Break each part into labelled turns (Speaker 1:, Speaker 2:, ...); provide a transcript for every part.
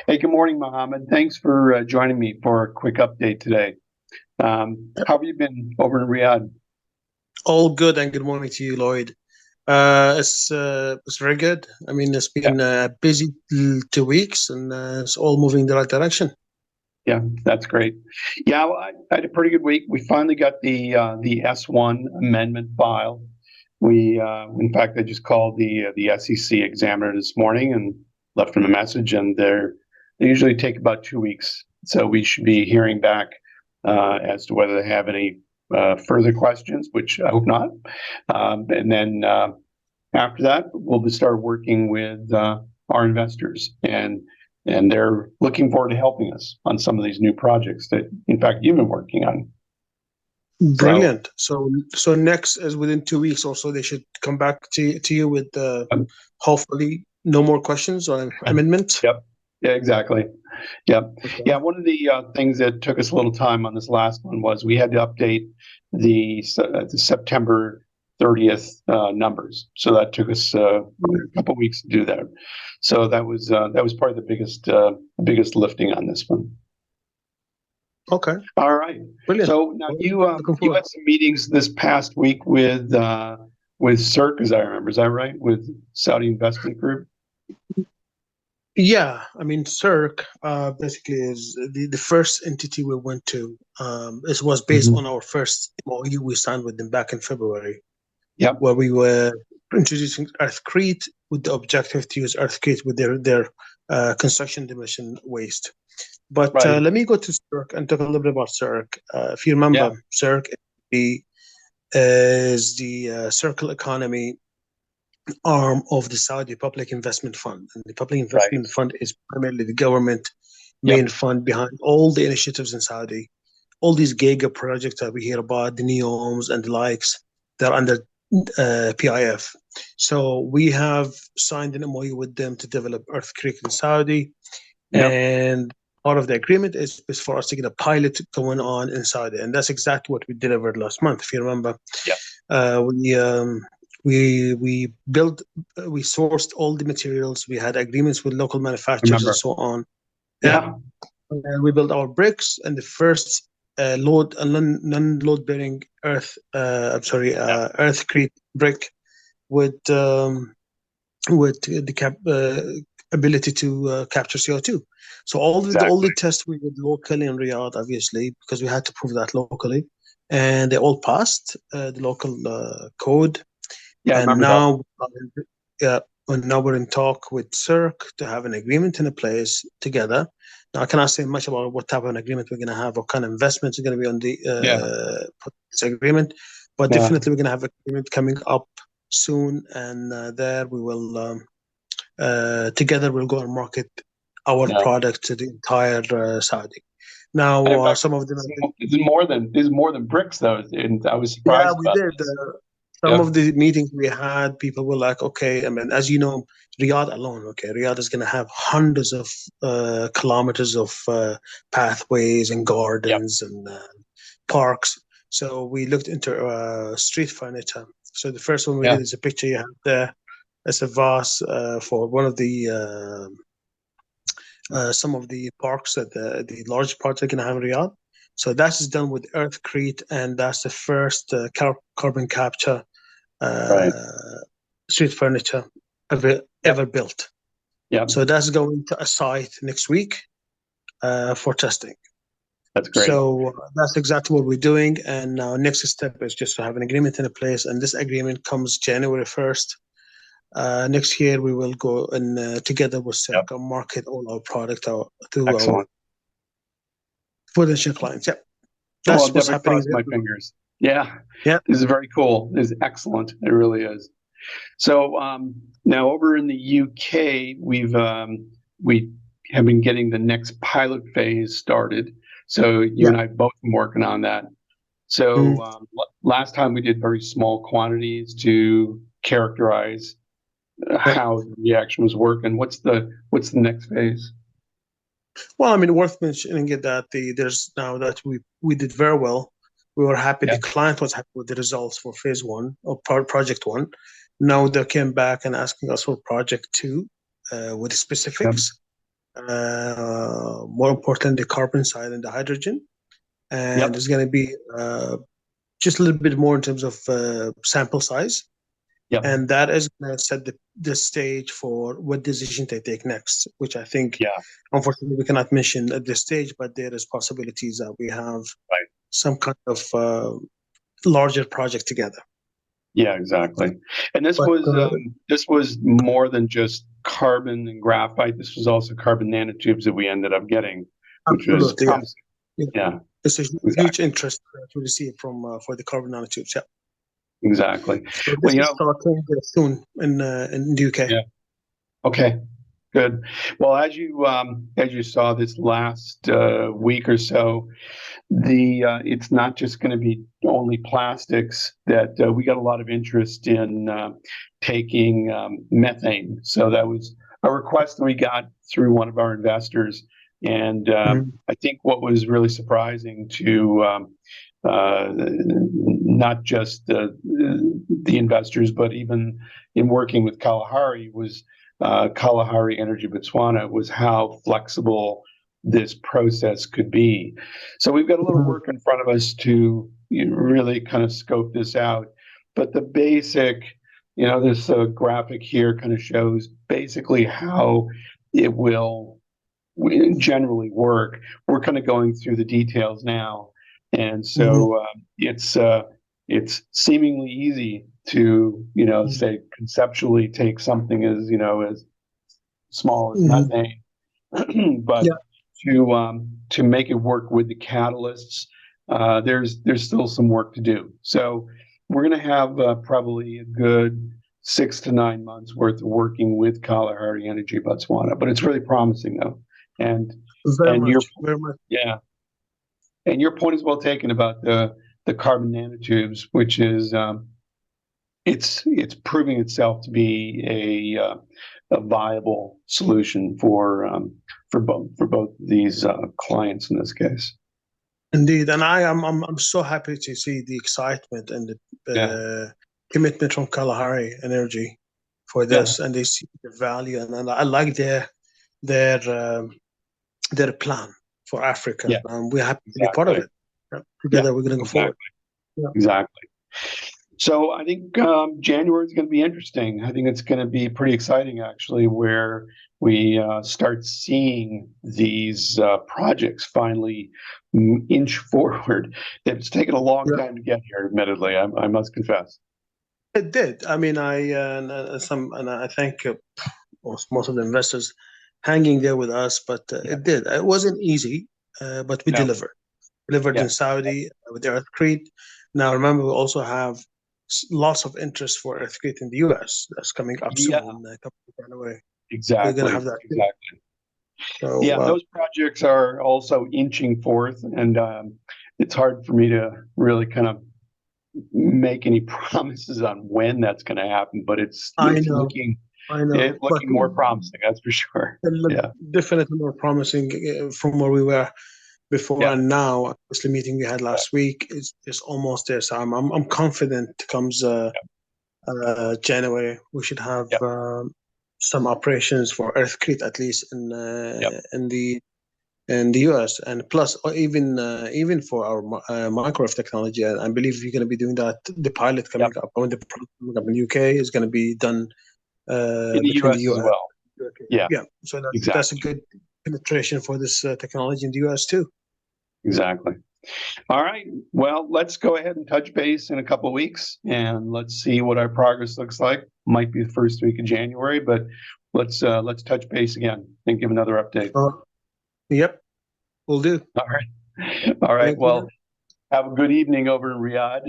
Speaker 1: Hey, good morning, Mohammed. Thanks for joining me for a quick update today. How have you been over in Riyadh?
Speaker 2: All good, and good morning to you, Lloyd. It's very good. I mean, it's
Speaker 1: Yeah,
Speaker 2: been a busy 2 weeks, and it's all moving in the right direction.
Speaker 1: yeah, that's great. Yeah, well, I had a pretty good week. We finally got the S1 amendment file. In fact, I just called the SEC examiner this morning and left them a message, and they usually take about 2 weeks. So we should be hearing back as to whether they have any further questions, which I hope not. And then after that, we'll start working with our investors, and they're looking forward to helping us on some of these new projects that, in fact, you've been working on. So,
Speaker 2: Brilliant. So next is within 2 weeks or so, they should come back to you with
Speaker 1: um,
Speaker 2: hopefully no more questions or amendment.
Speaker 1: yep, yeah, exactly. Yep.
Speaker 2: Okay.
Speaker 1: Yeah, one of the things that took us a little time on this last one was we had to update the September 30th numbers. So that took us a couple weeks to do that. So that was probably the biggest lifting on this one.
Speaker 2: Okay.
Speaker 1: All right.
Speaker 2: Brilliant.
Speaker 1: So now
Speaker 2: Well, looking
Speaker 1: you
Speaker 2: forward.
Speaker 1: had some meetings this past week with CERC, as I remember. Is that right? With Saudi Investment Group.
Speaker 2: Yeah, I mean, CERC basically is the first entity we went to. It was based on
Speaker 1: Hmm.
Speaker 2: our first MOU we signed with them back in February,
Speaker 1: Yep.
Speaker 2: where we were introducing Earthcrete with the objective to use Earthcrete with their construction demolition waste. But
Speaker 1: Right.
Speaker 2: let me go to CERC and talk a little bit about CERC. If you remember,
Speaker 1: Yeah.
Speaker 2: CERC is the circle economy arm of the Saudi Public Investment Fund. And the Public
Speaker 1: Right.
Speaker 2: Investment Fund is primarily the government main
Speaker 1: Yep.
Speaker 2: fund behind all the initiatives in Saudi, all these giga projects that we hear about, the NEOMs and the likes, they're under PIF. So we have signed an MOU with them to develop Earthquake in Saudi,
Speaker 1: Yep.
Speaker 2: and part of the agreement is for us to get a pilot going on in Saudi, and that's exactly what we delivered last month. If you remember,
Speaker 1: Yep.
Speaker 2: uh, we um, we built, we sourced all the materials. We had agreements with local manufacturers and
Speaker 1: Remember.
Speaker 2: so on. Yeah,
Speaker 1: Yeah.
Speaker 2: we built our bricks and the first non-load bearing
Speaker 1: Yeah.
Speaker 2: earthcrete brick with the ability to capture CO2. So all
Speaker 1: Exactly.
Speaker 2: the tests we did locally in Riyadh, obviously, because we had to prove that locally, and they all passed the local code.
Speaker 1: Yeah, I
Speaker 2: And
Speaker 1: remember that.
Speaker 2: now we're in talk with CERC to have an agreement in place together. Now I cannot say much about what type of an agreement we're going to have, what kind of investments are going to be on the
Speaker 1: Yeah.
Speaker 2: this agreement, but
Speaker 1: Yeah.
Speaker 2: definitely we're going to have an agreement coming up soon, and there we will together we'll go and market our
Speaker 1: Yeah.
Speaker 2: product to the entire Saudi. Now,
Speaker 1: And in fact,
Speaker 2: some of them,
Speaker 1: it's more than bricks though, and I was
Speaker 2: yeah,
Speaker 1: surprised
Speaker 2: we
Speaker 1: about
Speaker 2: did.
Speaker 1: this.
Speaker 2: Some
Speaker 1: Yep.
Speaker 2: of the meetings we had, people were like, okay, I mean, as you know, Riyadh alone, okay, Riyadh is going to have hundreds of kilometers of pathways and
Speaker 1: Yep.
Speaker 2: gardens and parks. So we looked into street furniture. So the first one we
Speaker 1: Yeah.
Speaker 2: did is a picture you have there. It's a vase for one of the some of the parks that the large parks are going to have in Riyadh. So that is done with Earthcrete, and that's the first carbon capture
Speaker 1: Right.
Speaker 2: uh, street furniture
Speaker 1: Yep.
Speaker 2: ever built.
Speaker 1: Yep.
Speaker 2: So that's going to a site next week for testing.
Speaker 1: That's great.
Speaker 2: So that's exactly what we're doing. And now next step is just to have an agreement in place. And this agreement comes January 1st. Next year, we will go and together with
Speaker 1: Yep.
Speaker 2: Circa market all our product to our
Speaker 1: Excellent.
Speaker 2: potential clients. Yeah,
Speaker 1: Well, I'll
Speaker 2: that's what's
Speaker 1: definitely
Speaker 2: happening
Speaker 1: cross
Speaker 2: there.
Speaker 1: my fingers. Yeah.
Speaker 2: Yeah.
Speaker 1: This is very cool. This is excellent. It really is. So now over in the UK, we have been getting the next pilot phase started. So you
Speaker 2: Yeah.
Speaker 1: and I both been working on that.
Speaker 2: Mm.
Speaker 1: So last time we did very small quantities to characterize
Speaker 2: Yeah.
Speaker 1: how the reaction was working. What's the next phase?
Speaker 2: Well, I mean, worth mentioning it that there's now that we did very well. We were happy.
Speaker 1: Yeah.
Speaker 2: The client was happy with the results for phase one or project one. Now they came back and asking us for project two with
Speaker 1: Yeah.
Speaker 2: specifics. more important, the carbon side and the hydrogen. And
Speaker 1: Yep.
Speaker 2: it's going to be just a little bit more in terms of sample size.
Speaker 1: Yep.
Speaker 2: And that is going to set the stage for what decision they take next, which I think,
Speaker 1: Yeah.
Speaker 2: unfortunately, we cannot mention at this stage, but there is possibilities that we have
Speaker 1: Right.
Speaker 2: some kind of larger project together.
Speaker 1: Yeah, exactly. And
Speaker 2: But
Speaker 1: this was more than just carbon and graphite. This was also carbon nanotubes that we ended up getting, which was
Speaker 2: absolutely, yeah.
Speaker 1: promising. Yeah,
Speaker 2: It's a huge
Speaker 1: exactly.
Speaker 2: interest to receive from for the carbon nanotubes. Yeah.
Speaker 1: Exactly.
Speaker 2: So
Speaker 1: Well,
Speaker 2: this is starting soon in the UK.
Speaker 1: yeah. Okay. Good. Well, as you saw this last week or so, it's not just going to be only plastics that we got a lot of interest in taking methane. So that was a request that we got through one of our investors, and I think what was really surprising to not just the investors, but even in working with Kalahari was Kalahari Energy Botswana was how flexible this process could be. So we've got a little work in front of us to really kind of scope this out. But the basic, this graphic here kind of shows basically how it will generally work. We're kind of going through the details now, and so it's seemingly easy to say conceptually take something as as small as methane, but to make it work with the catalysts, there's still some work to do. So we're going to have probably a good 6 to 9 months worth of working with Kalahari Energy Botswana, but it's really promising though. And
Speaker 2: very much.
Speaker 1: Yeah, and your point is well taken about the carbon nanotubes, which is it's proving itself to be a viable solution for both these clients in this case.
Speaker 2: Indeed, and I'm so happy to see the excitement and the commitment from Kalahari Energy for this, and they see the value, and I like their plan for Africa, and we're happy to be part of it. Together, we're going to go forward.
Speaker 1: Exactly. So I think January is going to be interesting. I think it's going to be pretty exciting, actually, where we start seeing these projects finally inch forward. It's taken a long time to get here, admittedly, I must confess.
Speaker 2: It did. I mean, I thank most of the investors hanging there with us, but it did. It wasn't easy, but we delivered. Delivered in Saudi with the Earthcrete. Now, remember, we also have lots of interest for Earthcrete in the US. That's coming up soon, a couple of January.
Speaker 1: Exactly.
Speaker 2: We're going to have that.
Speaker 1: Exactly.
Speaker 2: So,
Speaker 1: those projects are also inching forth, and it's hard for me to really kind of make any promises on when that's going to happen, but it's looking more promising, that's for sure.
Speaker 2: Definitely more promising from where we were before and now. Obviously, meeting we had last week is almost there. So I'm confident comes January we should have some operations for Earthcrete at least in the US, and plus even for our microwave technology. I believe we're going to be doing that. The pilot coming up, when the project coming up in UK is going to be done
Speaker 1: in the
Speaker 2: between
Speaker 1: US
Speaker 2: the US
Speaker 1: as well.
Speaker 2: Yeah. So that's a good penetration for this technology in the US too.
Speaker 1: Exactly. All right. Well, let's go ahead and touch base in a couple of weeks, and let's see what our progress looks like. Might be the first week of January, but let's touch base again and give another update.
Speaker 2: Yep, we'll do.
Speaker 1: All right. All right. Well, have a good evening over in Riyadh.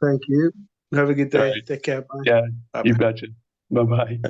Speaker 2: Thank you. Have a good day.
Speaker 1: Right.
Speaker 2: Take care. Bye.
Speaker 1: Yeah,
Speaker 2: Bye-bye.
Speaker 1: you betcha. Bye-bye.